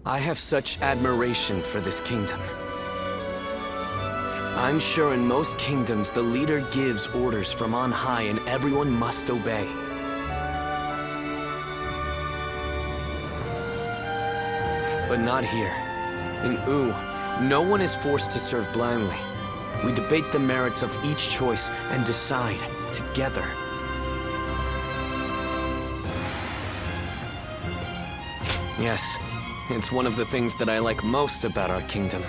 I have such admiration for this kingdom. I'm sure in most kingdoms the leader gives orders from on high and everyone must obey. But not here. In Wu, no one is forced to serve blindly. We debate the merits of each choice and decide together. Yes, it's one of the things that I like most about our kingdom.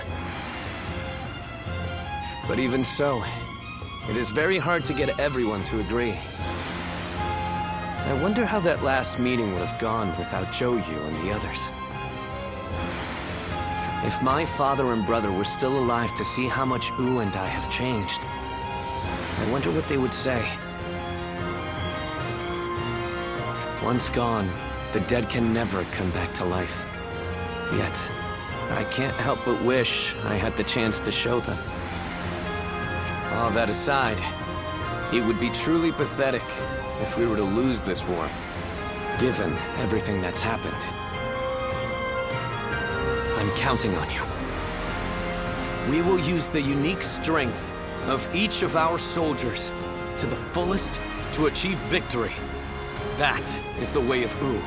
But even so, it is very hard to get everyone to agree. I wonder how that last meeting would have gone without Zhou and the others. If my father and brother were still alive to see how much Wu and I have changed, I wonder what they would say. Once gone, the dead can never come back to life. Yet, I can't help but wish I had the chance to show them. All that aside, it would be truly pathetic if we were to lose this war, given everything that's happened. I'm counting on you. We will use the unique strength of each of our soldiers to the fullest to achieve victory. That is the way of Wu.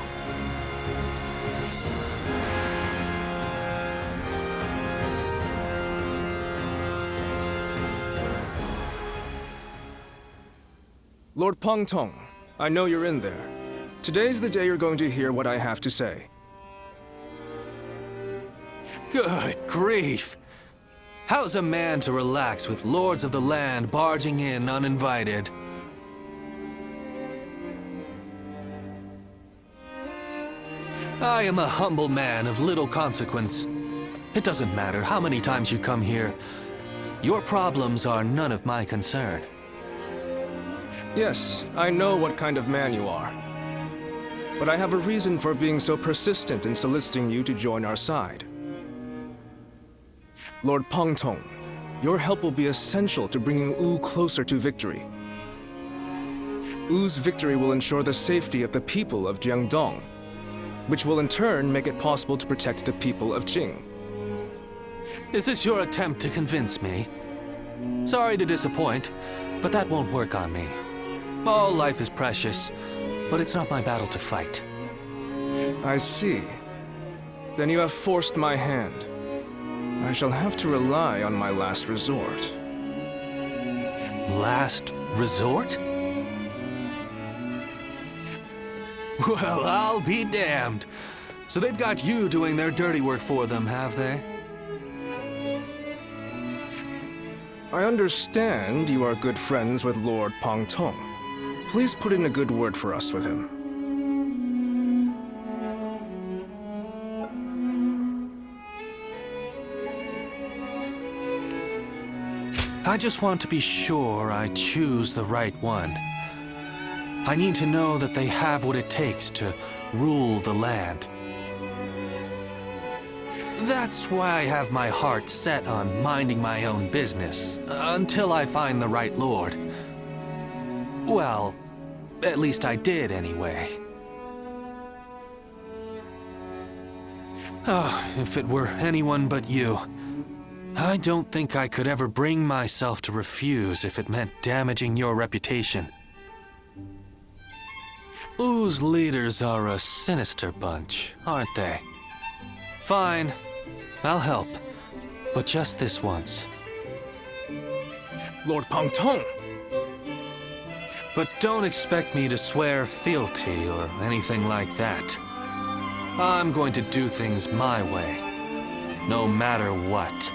Lord Pengtong, I know you're in there. Today's the day you're going to hear what I have to say. Good grief! How's a man to relax with lords of the land barging in uninvited? I am a humble man of little consequence. It doesn't matter how many times you come here. Your problems are none of my concern. Yes, I know what kind of man you are. But I have a reason for being so persistent in soliciting you to join our side. Lord Pengtong, your help will be essential to bringing Wu closer to victory. Wu's victory will ensure the safety of the people of Jiangdong, which will in turn make it possible to protect the people of Jing. Is this your attempt to convince me? Sorry to disappoint, but that won't work on me. All life is precious, but it's not my battle to fight. I see. Then you have forced my hand. I shall have to rely on my last resort. Last resort? Well, I'll be damned. So they've got you doing their dirty work for them, have they? I understand you are good friends with Lord Pengtong. Please put in a good word for us with him. I just want to be sure I choose the right one. I need to know that they have what it takes to rule the land. That's why I have my heart set on minding my own business, until I find the right lord. Well, at least I did anyway. Oh, if it were anyone but you. I don't think I could ever bring myself to refuse if it meant damaging your reputation. Wu's leaders are a sinister bunch, aren't they? Fine, I'll help, but just this once. Lord Pengtong! But don't expect me to swear fealty or anything like that. I'm going to do things my way, no matter what.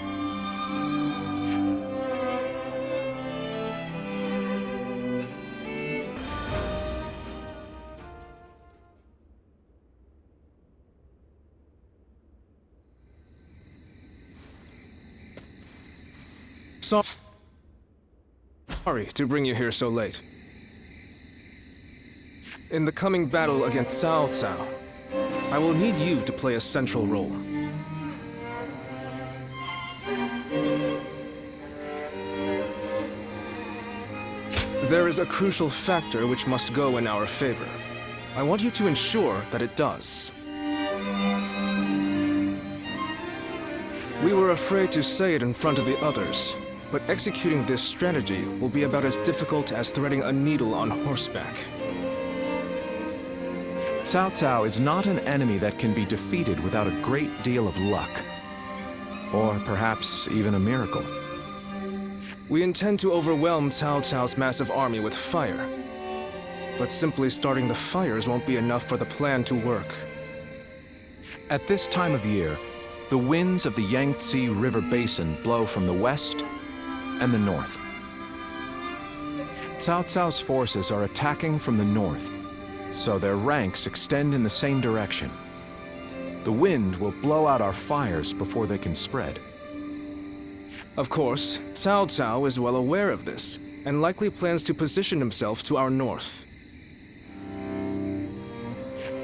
Sorry to bring you here so late. In the coming battle against Cao Cao, I will need you to play a central role. There is a crucial factor which must go in our favor. I want you to ensure that it does. We were afraid to say it in front of the others, but executing this strategy will be about as difficult as threading a needle on horseback. Cao Cao is not an enemy that can be defeated without a great deal of luck. Or perhaps even a miracle. We intend to overwhelm Cao Cao's massive army with fire. But simply starting the fires won't be enough for the plan to work. At this time of year, the winds of the Yangtze River Basin blow from the west and the north. Cao Cao's forces are attacking from the north, so their ranks extend in the same direction. The wind will blow out our fires before they can spread. Of course, Cao Cao is well aware of this, and likely plans to position himself to our north.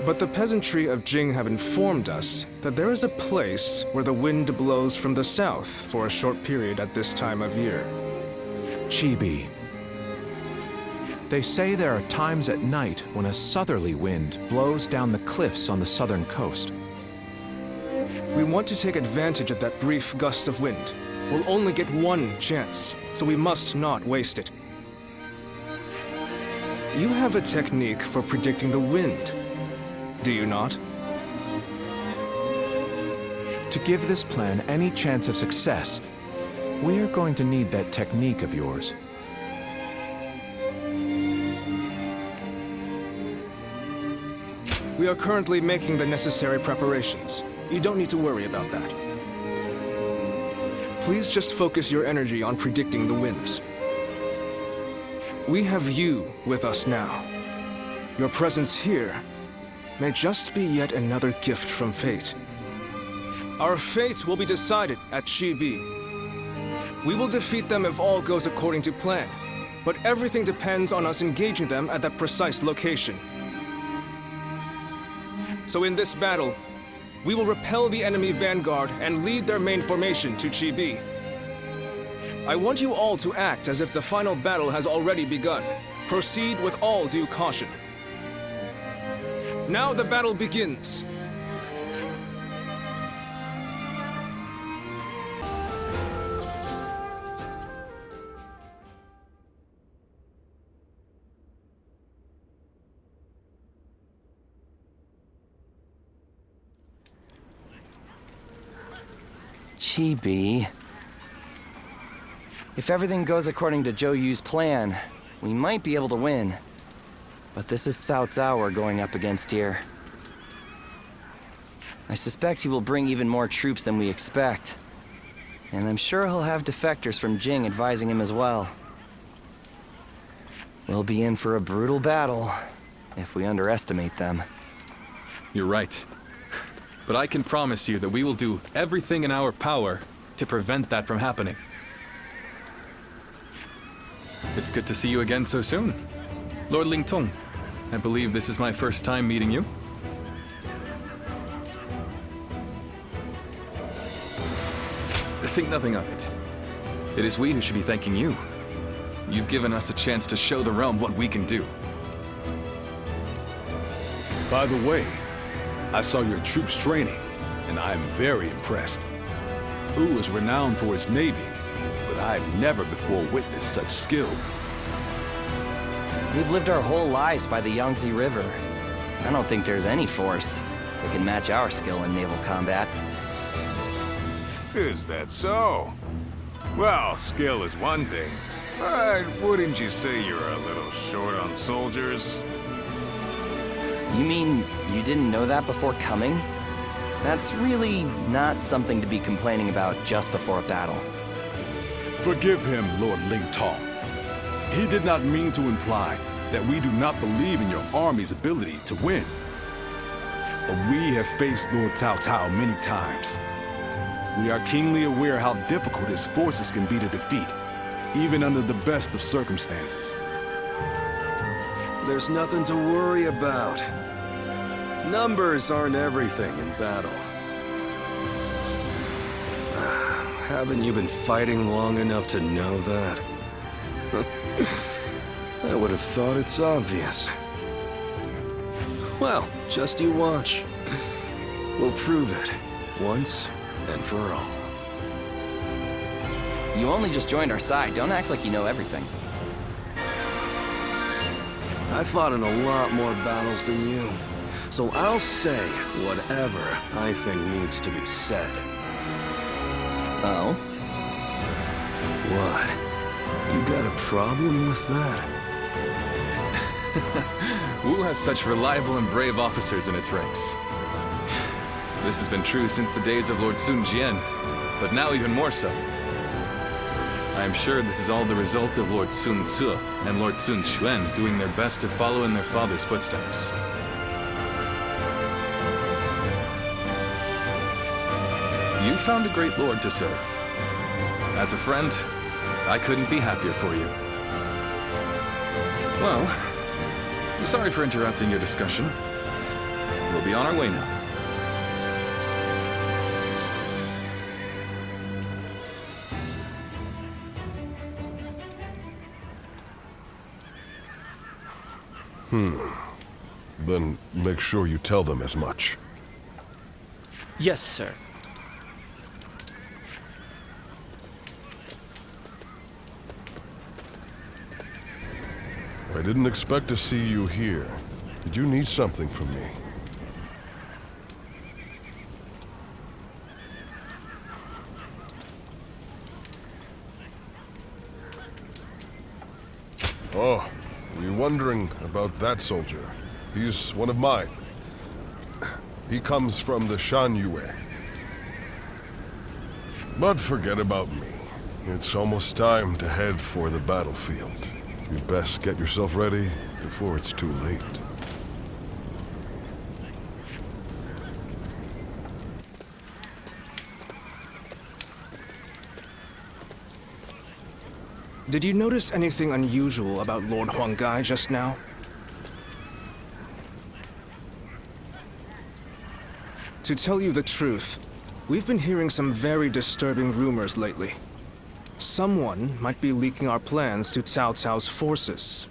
But the peasantry of Jing have informed us that there is a place where the wind blows from the south for a short period at this time of year. Chibi. They say there are times at night when a southerly wind blows down the cliffs on the southern coast. We want to take advantage of that brief gust of wind. We'll only get one chance, so we must not waste it. You have a technique for predicting the wind, do you not? To give this plan any chance of success, we are going to need that technique of yours. We are currently making the necessary preparations. You don't need to worry about that. Please just focus your energy on predicting the winds. We have you with us now. Your presence here may just be yet another gift from fate. Our fate will be decided at Chibi. We will defeat them if all goes according to plan, but everything depends on us engaging them at that precise location. So in this battle, we will repel the enemy vanguard and lead their main formation to Chibi. I want you all to act as if the final battle has already begun. Proceed with all due caution. Now the battle begins. Chibi. If everything goes according to Zhou Yu's plan, we might be able to win. But this is Cao Cao we're going up against here. I suspect he will bring even more troops than we expect. And I'm sure he'll have defectors from Jing advising him as well. We'll be in for a brutal battle if we underestimate them. You're right. But I can promise you that we will do everything in our power to prevent that from happening. It's good to see you again so soon. Lord Lingtong, I believe this is my first time meeting you. Think nothing of it. It is we who should be thanking you. You've given us a chance to show the realm what we can do. By the way, I saw your troops training, and I am very impressed. Wu is renowned for his navy, but I've never before witnessed such skill. We've lived our whole lives by the Yangtze River. I don't think there's any force that can match our skill in naval combat. Is that so? Well, skill is one thing, but wouldn't you say you're a little short on soldiers? You mean you didn't know that before coming? That's really not something to be complaining about just before a battle. Forgive him, Lord Lingtong. He did not mean to imply that we do not believe in your army's ability to win. But we have faced Lord Cao Cao many times. We are keenly aware how difficult his forces can be to defeat, even under the best of circumstances. There's nothing to worry about. Numbers aren't everything in battle. Haven't you been fighting long enough to know that? I would have thought it's obvious. Well, just you watch. We'll prove it, once and for all. You only just joined our side. Don't act like you know everything. I fought in a lot more battles than you, so I'll say whatever I think needs to be said. Oh? What? You got a problem with that? Wu has such reliable and brave officers in its ranks. This has been true since the days of Lord Sun Jian, but now even more so. I am sure this is all the result of Lord Sun Ce and Lord Sun Quan doing their best to follow in their father's footsteps. You found a great lord to serve. As a friend, I couldn't be happier for you. Well, sorry for interrupting your discussion. We'll be on our way now. Then make sure you tell them as much. Yes, sir. I didn't expect to see you here. Did you need something from me? Oh, were you wondering about that soldier? He's one of mine. He comes from the Shan Yue. But forget about me. It's almost time to head for the battlefield. You'd best get yourself ready before it's too late. Did you notice anything unusual about Lord Huanggai just now? To tell you the truth, we've been hearing some very disturbing rumors lately. Someone might be leaking our plans to Cao Cao's forces.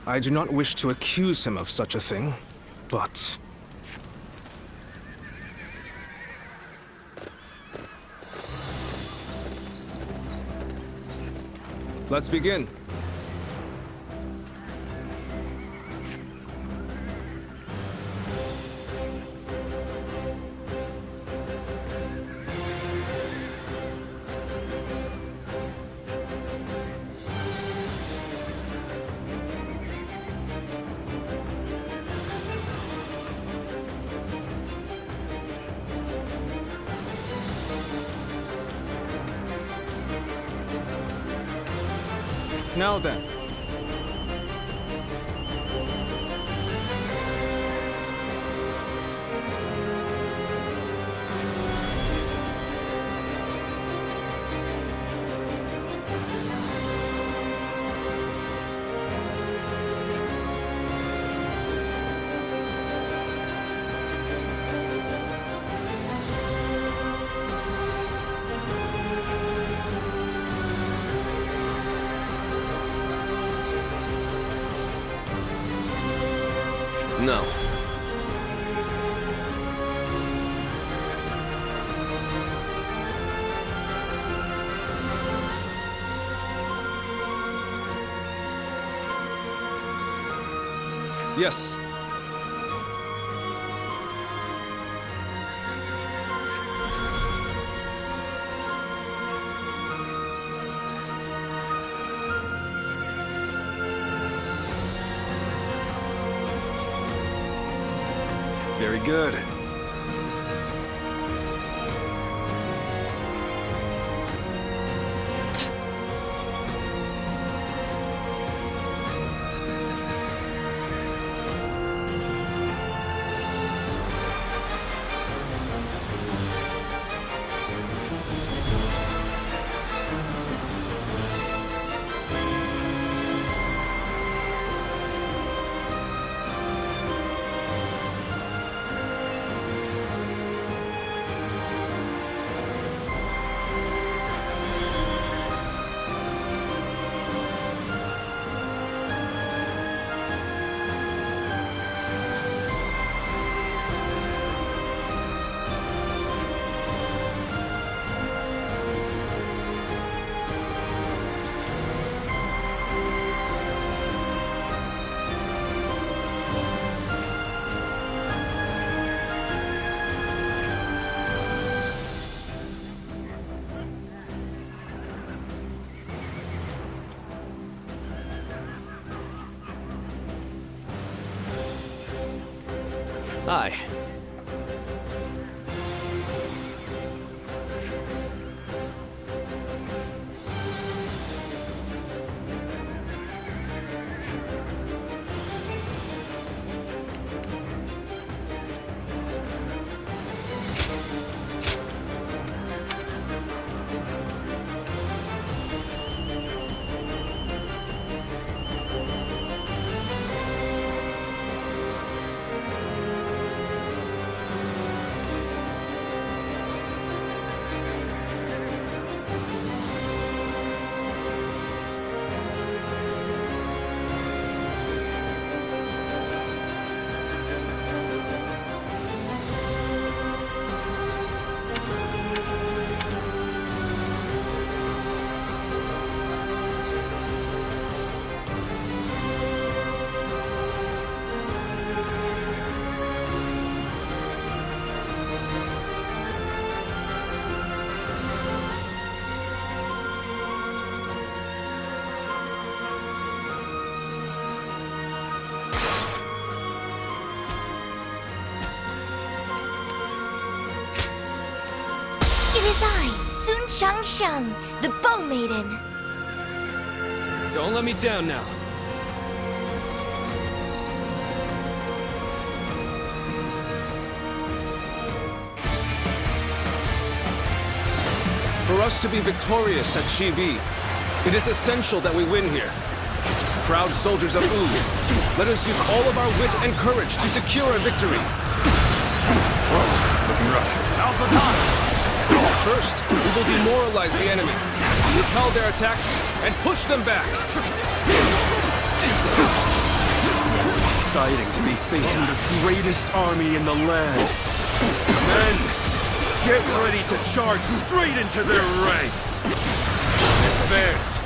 I do not wish to accuse him of such a thing, but... Let's begin. Now then. No. Yes. Very good. Hi. It is I, Sun Shang, the Bow Maiden. Don't let me down now. For us to be victorious at Chibi, it is essential that we win here. Proud soldiers of Wu, let us use all of our wit and courage to secure a victory. Looking rough. Now's the time! First, we will demoralize the enemy, repel their attacks, and push them back. Exciting to be facing the greatest army in the land. Men, get ready to charge straight into their ranks. Advance.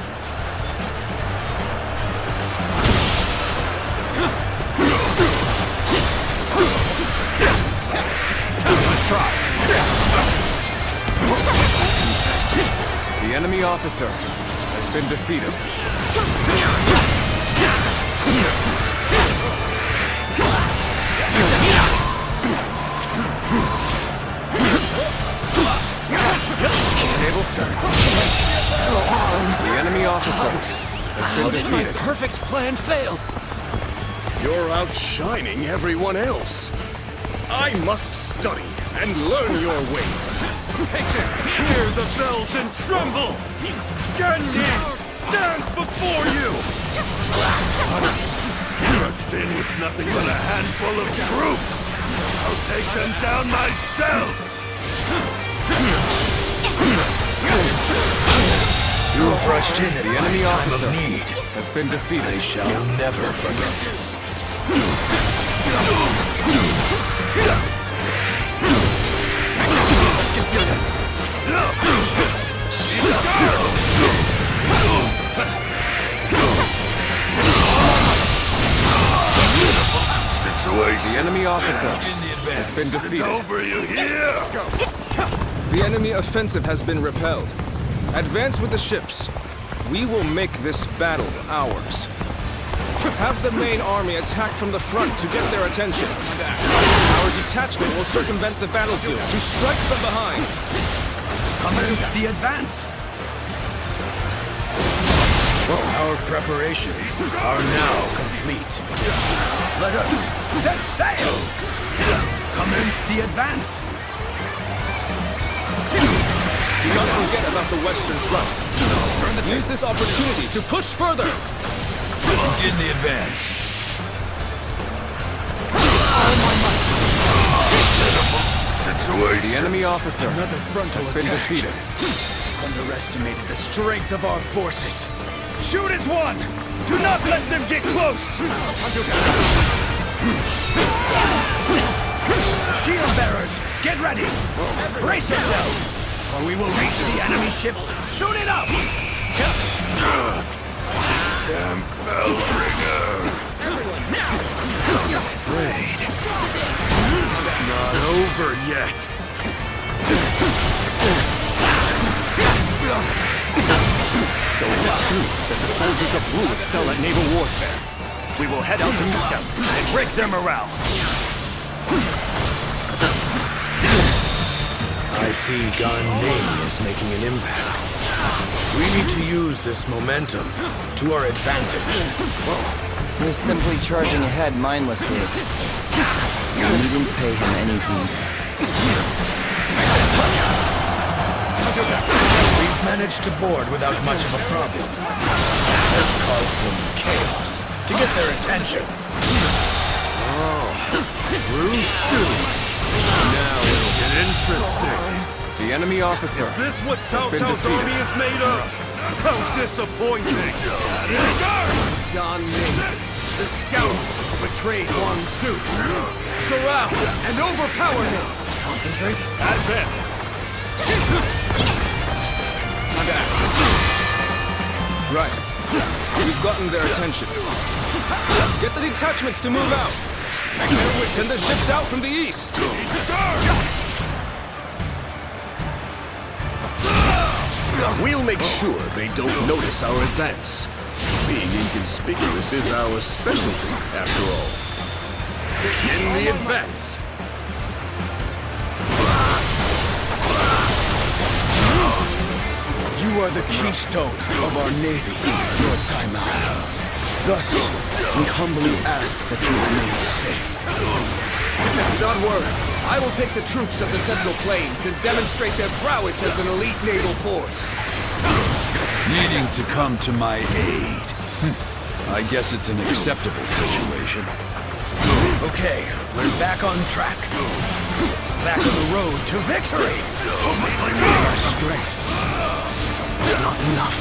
Let's try. The enemy officer has been defeated. Tables turned. The enemy officer has been defeated. Perfect plan failed. You're outshining everyone else. I must study and learn your ways. Take this! Hear the bells and tremble! Genji stands before you! Marched in with nothing but a handful of troops! I'll take them down myself! You've rushed in at the enemy officer has been defeated. I shall never forget this. Let's get serious. Situation. The enemy officer has been defeated. Over, you hear? Let's go. The enemy offensive has been repelled. Advance with the ships. We will make this battle ours. Have the main army attack from the front to get their attention. Our detachment will circumvent the battlefield to strike from behind. Commence the advance. Our preparations are now complete. Let us set sail. Commence the advance. Do not forget about the Western Front. Use this opportunity to push further. Begin the advance. Situation. The enemy officer Another frontal has been attack. defeated. Underestimated the strength of our forces. Shoot as one! Do not let them get close! Shield bearers, get ready! Brace yourselves, or we will reach the enemy ships soon enough! Damn bell ringer. Afraid. It's not over yet. So it is true that the soldiers of Wu excel at naval warfare. We will head out to meet them and break their morale. I see Gan Ning is making an impact. We need to use this momentum to our advantage. He was simply charging ahead mindlessly. We didn't pay him any heed. We've managed to board without much of a problem. Let's cause some chaos to get their attention. Oh, through soon. Now it'll get interesting. The enemy officer. Is this what Cao been Cao's defeated. army is made of? How disappointing! Gan Ning, the scout, betrayed Wang Su. Surround and overpower him! Concentrate. Advance! Right. We've gotten their attention. Get the detachments to move out. Send the ships out from the east. We'll make sure they don't notice our advance. Being inconspicuous is our specialty, after all. Begin the advance. You are the keystone of our navy. Your time out. Thus, we humbly ask that you remain safe. Do not worry. I will take the troops of the Central Plains and demonstrate their prowess as an elite naval force. Needing to come to my aid. I guess it's an acceptable situation. Okay, we're back on track. Back on the road to victory! Our strength is not enough.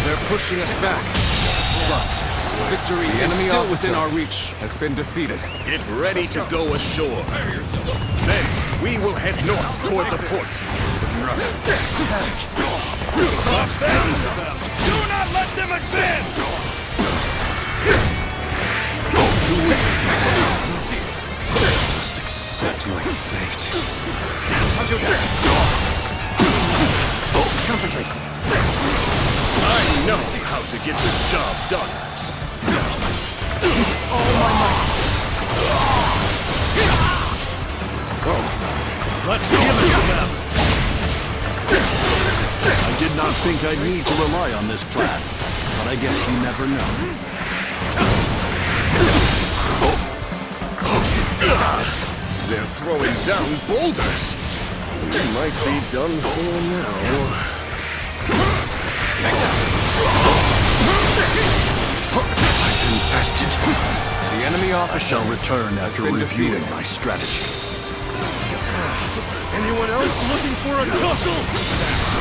They're pushing us back. But victory is still within our reach. Has been defeated. Get ready to go ashore. Then, we will head north toward the port. Stop them! Do not let them advance! Must accept my fate. Concentrate. I know how to get this job done. All my might. Let's give it to them. I did not think I'd need to rely on this plan, but I guess you never know. They're throwing down boulders. We might be done for now. I've invested. The enemy I officer shall return after been reviewing defeated. my strategy. Anyone else looking for a tussle?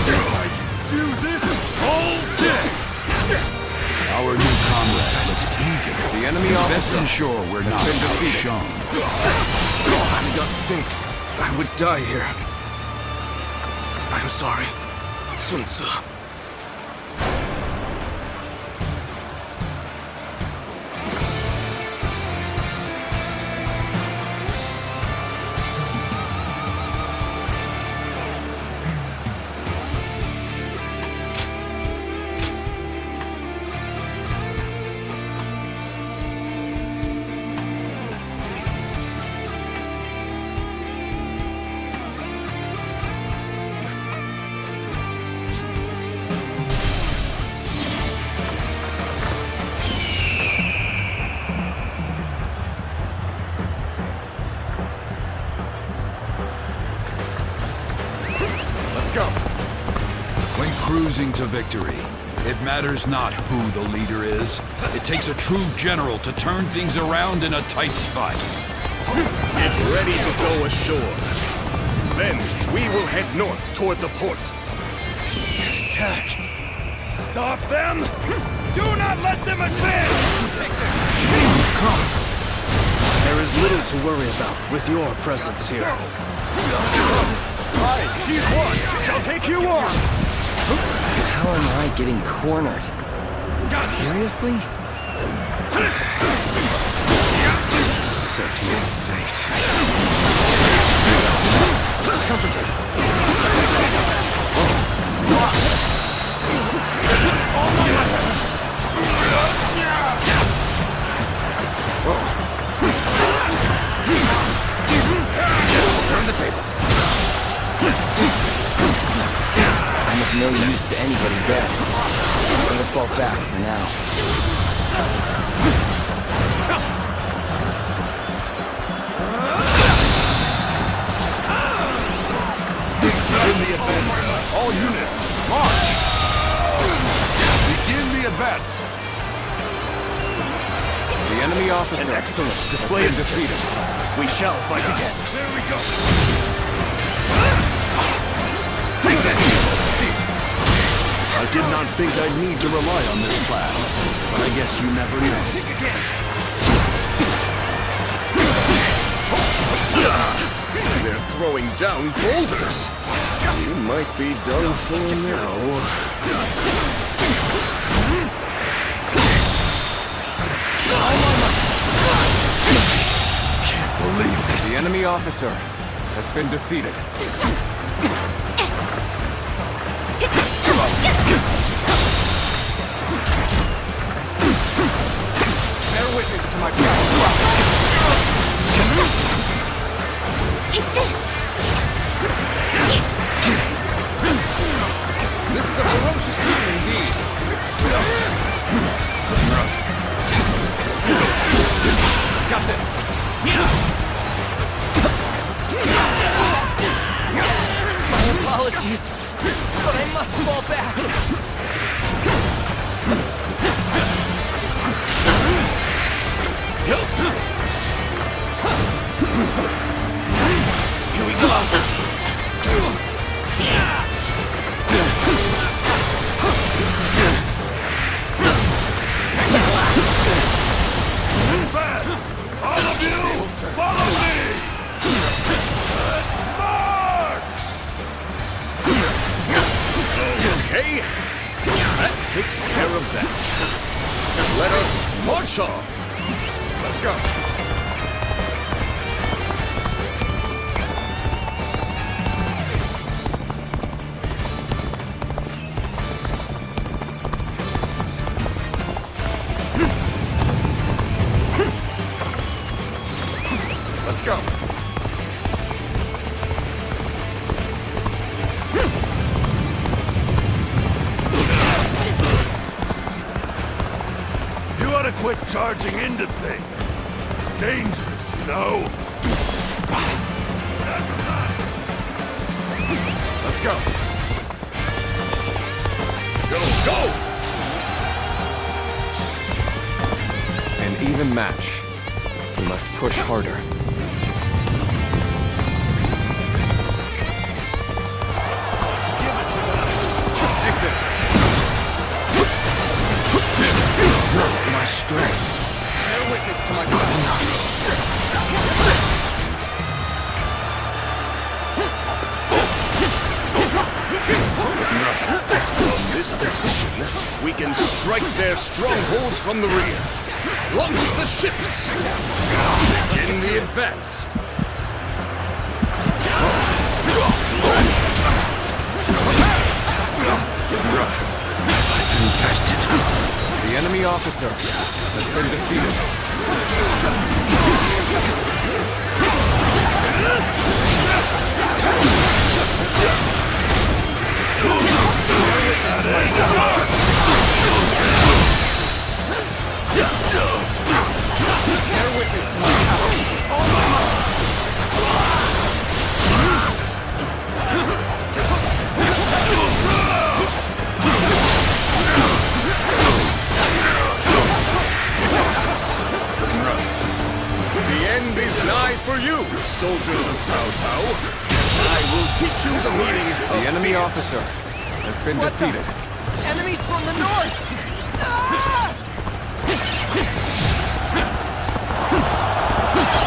I do this all day. Our new comrade looks eager. The enemy Best officer ensure we're has not been defeated. outshone. I did not think I would die here. I'm sorry, Sun Tzu. When cruising to victory, it matters not who the leader is. It takes a true general to turn things around in a tight spot. Get ready to go ashore. Then, we will head north toward the port. Attack! Stop them! Do not let them advance! Take this! We've come. There is little to worry about with your presence here. She's one! Shall take you on! How am I getting cornered? Seriously? Accept your fate. Concentrate. use to anybody dead. Better fall back for now. Begin the advance. All units, march! Begin the advance. The enemy officer An excellent display has of been defeated. We shall fight again. There we go. Take that! Seat! I did not think I'd need to rely on this plan, but I guess you never know. They're throwing down boulders. You might be done for now. Can't believe this. The enemy officer has been defeated. Bear witness to my power. Take this! This is a ferocious team indeed. Got this. My apologies, but I must fall back. Here we go. Advance! All of you, follow me! Let's march! Okay. That takes care of that. Let us march on. Let's go. Let's go. You ought to quit charging into things. It's dangerous, you know? Now's the time. Let's go. Go! An even match. We must push harder. Take this. My strength. Bear witness to my Not enough. From this position, we can strike their stronghold from the rear. Launch the ships. In the advance. Infested. The enemy officer has been defeated. Bear witness to my power. All my might. Looking rough. The end is nigh for you, soldiers of Cao Cao. I will teach you the meaning of The enemy officer has been defeated. Enemies from the north!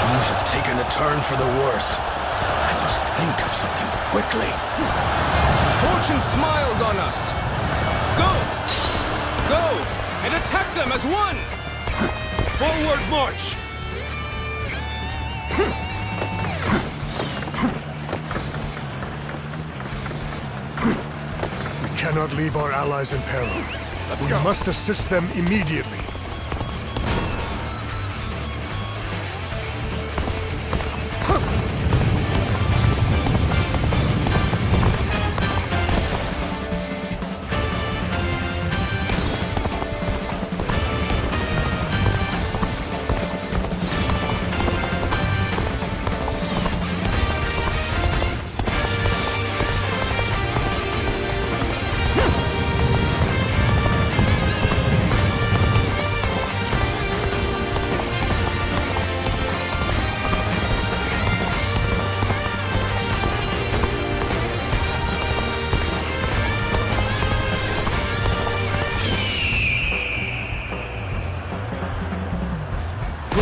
Things have taken a turn for the worse. I must think of something quickly. Fortune smiles on us. Go! Go! And attack them as one! forward march. We cannot leave our allies in peril. Let's We go. must assist them immediately.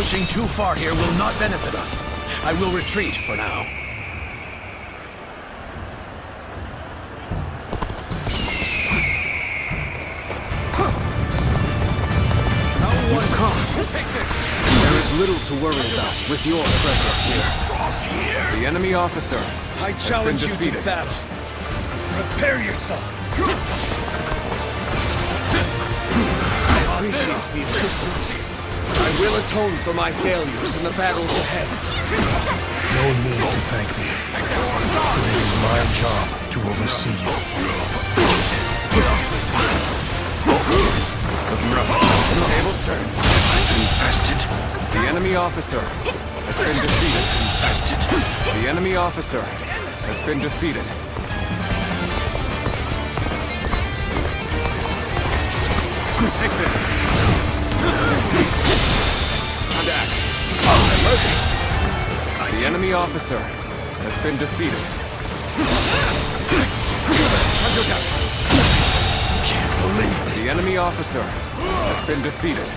Pushing too far here will not benefit us. I will retreat for now. You've come. There is little to worry about with your presence here. The enemy officer I has challenge been you defeated. to battle. Prepare yourself. I appreciate the assistance. I will atone for my failures in the battles ahead. No need to thank me. For it is my job to oversee you. The tables turned. Infested. The enemy officer has been defeated. Infested. The enemy officer has been defeated. Take this. Time to act. The enemy officer has been defeated. Can't believe this. The enemy officer has been defeated.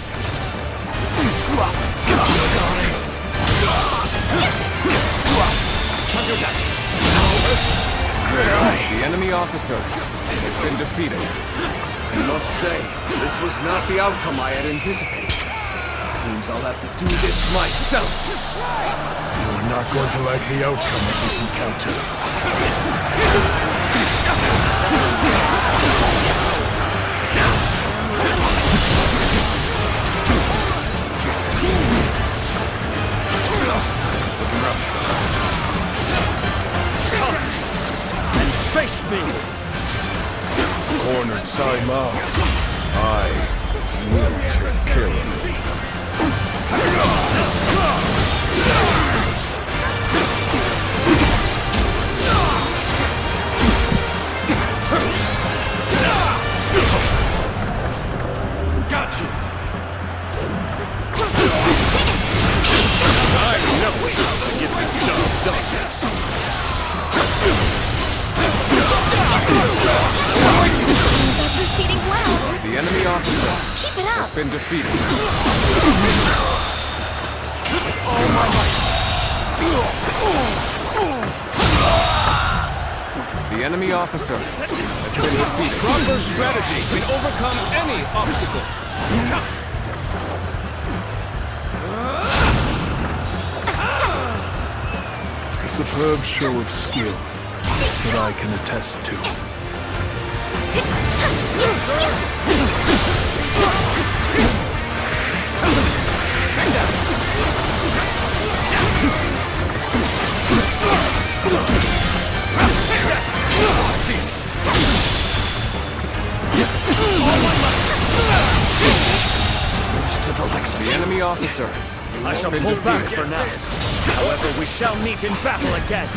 The enemy officer has been defeated. I must say, this was not the outcome I had anticipated. Seems I'll have to do this myself. You are not going to like the outcome of this encounter. Looking rough. Come and face me! Cornered Sai Mao. I will take care of it. Got you! I know how to get the job done. Things are proceeding well. The enemy officer Keep it has up. been defeated. The enemy officer has been defeated. Proper strategy can overcome any obstacle. A superb show of skill that I can attest to. The enemy officer I has shall been pull back defeated. for now. However, we shall meet in battle again.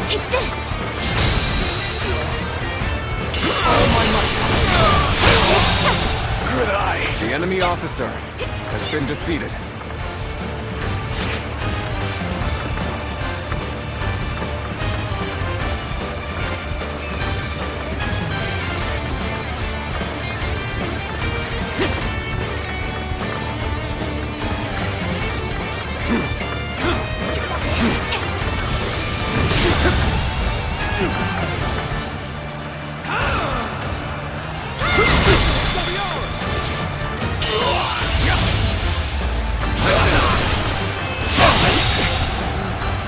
Take this. Good eye. The enemy officer has been defeated.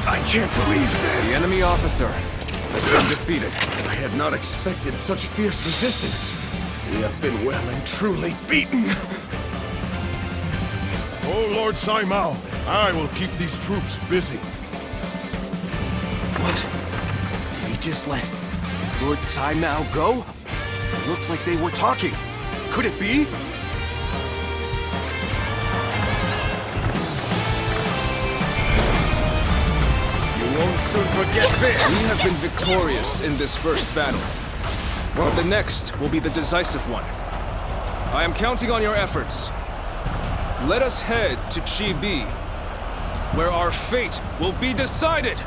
I can't believe this. The enemy officer has been defeated. I had not expected such fierce resistance. We have been well and truly beaten. Oh, Lord Sai Mao, I will keep these troops busy. What? Did he just let Lord Sai Mao go? It looks like they were talking. Could it be? You won't soon forget this. We have been victorious in this first battle. But the next will be the decisive one. I am counting on your efforts. Let us head to Chibi, where our fate will be decided!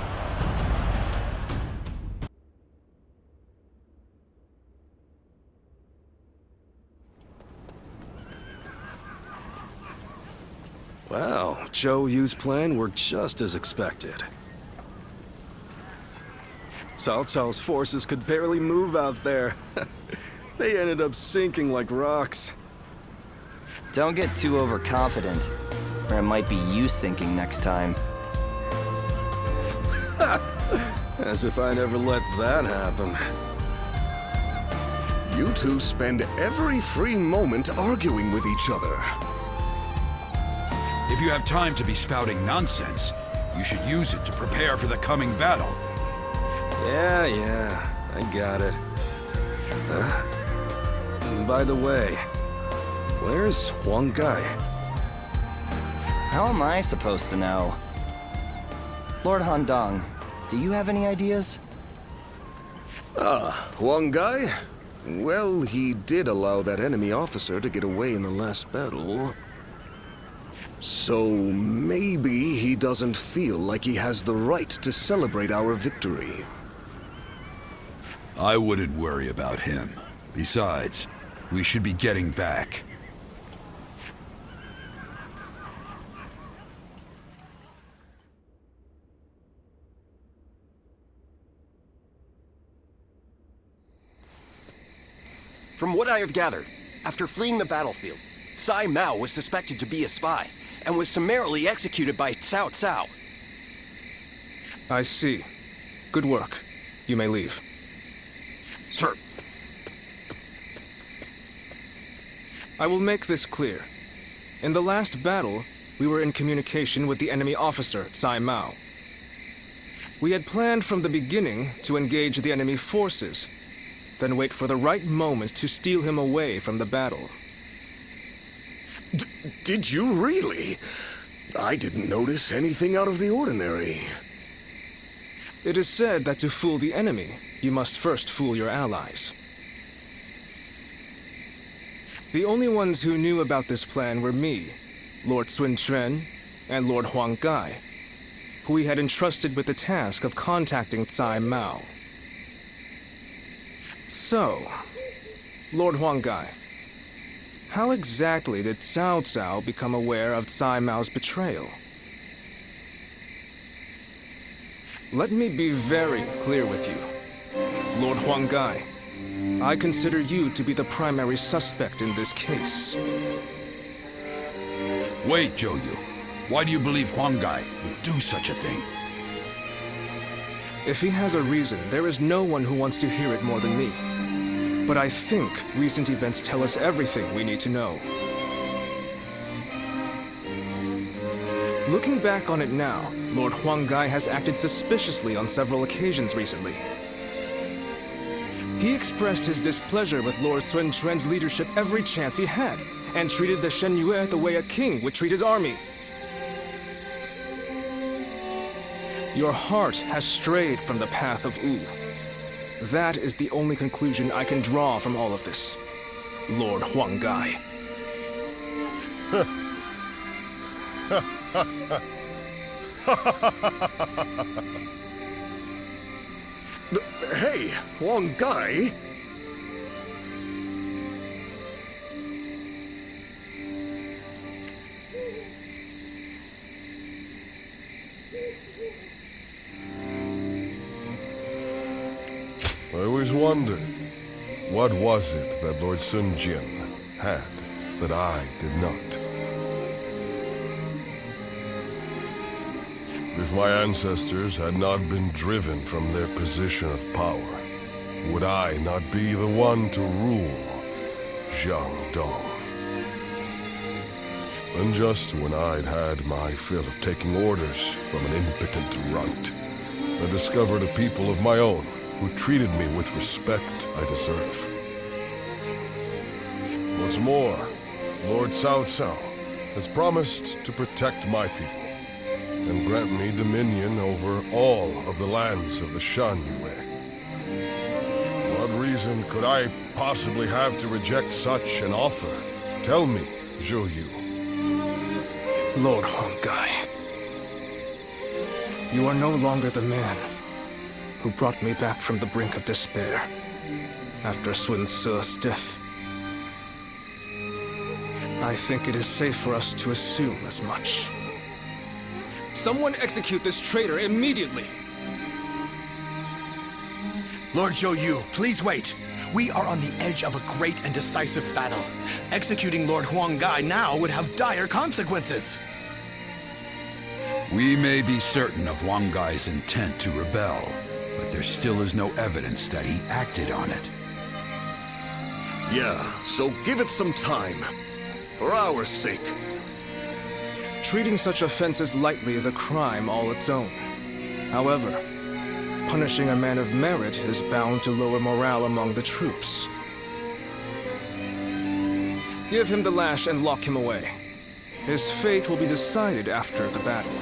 Well, Zhou Yu's plan worked just as expected. Cao Cao's forces could barely move out there. They ended up sinking like rocks. Don't get too overconfident, or it might be you sinking next time. As if I never let that happen. You two spend every free moment arguing with each other. If you have time to be spouting nonsense, you should use it to prepare for the coming battle. Yeah, I got it. By the way, where's Huang Gai? How am I supposed to know? Lord Handong, do you have any ideas? Huang Gai? Well, he did allow that enemy officer to get away in the last battle. So maybe he doesn't feel like he has the right to celebrate our victory. I wouldn't worry about him. Besides, we should be getting back. From what I have gathered, after fleeing the battlefield, Sai Mao was suspected to be a spy, and was summarily executed by Cao Cao. I see. Good work. You may leave. Sir. I will make this clear. In the last battle, we were in communication with the enemy officer, Sai Mao. We had planned from the beginning to engage the enemy forces, then wait for the right moment to steal him away from the battle. Did you really? I didn't notice anything out of the ordinary. It is said that to fool the enemy, you must first fool your allies. The only ones who knew about this plan were me, Lord Sun Quan, and Lord Huang Gai, who we had entrusted with the task of contacting Sai Mao. So, Lord Huang Gai, how exactly did Cao Cao become aware of Sai Mao's betrayal? Let me be very clear with you. Lord Huang Gai, I consider you to be the primary suspect in this case. Wait, Zhou Yu. Why do you believe Huang Gai would do such a thing? If he has a reason, there is no one who wants to hear it more than me. But I think recent events tell us everything we need to know. Looking back on it now, Lord Huang Gai has acted suspiciously on several occasions recently. He expressed his displeasure with Lord Sun Quan's leadership every chance he had, and treated the Shen Yue the way a king would treat his army. Your heart has strayed from the path of Wu. That is the only conclusion I can draw from all of this, Lord Huang Gai. Hey, Huang Gai? I always wondered, what was it that Lord Sun Jian had that I did not? If my ancestors had not been driven from their position of power, would I not be the one to rule Jiangdong? And just when I'd had my fill of taking orders from an impotent runt, I discovered a people of my own who treated me with respect I deserve. What's more, Lord Cao Cao has promised to protect my people and grant me dominion over all of the lands of the Shen Yue. What reason could I possibly have to reject such an offer? Tell me, Zhou Yu. Lord Huang Gai, you are no longer the man who brought me back from the brink of despair after Sun Ce's death. I think it is safe for us to assume as much. Someone execute this traitor immediately! Lord Zhou Yu, please wait. We are on the edge of a great and decisive battle. Executing Lord Huanggai now would have dire consequences. We may be certain of Huanggai's intent to rebel, but there still is no evidence that he acted on it. Yeah, so give it some time. For our sake. Treating such offenses lightly is a crime all its own. However, punishing a man of merit is bound to lower morale among the troops. Give him the lash and lock him away. His fate will be decided after the battle.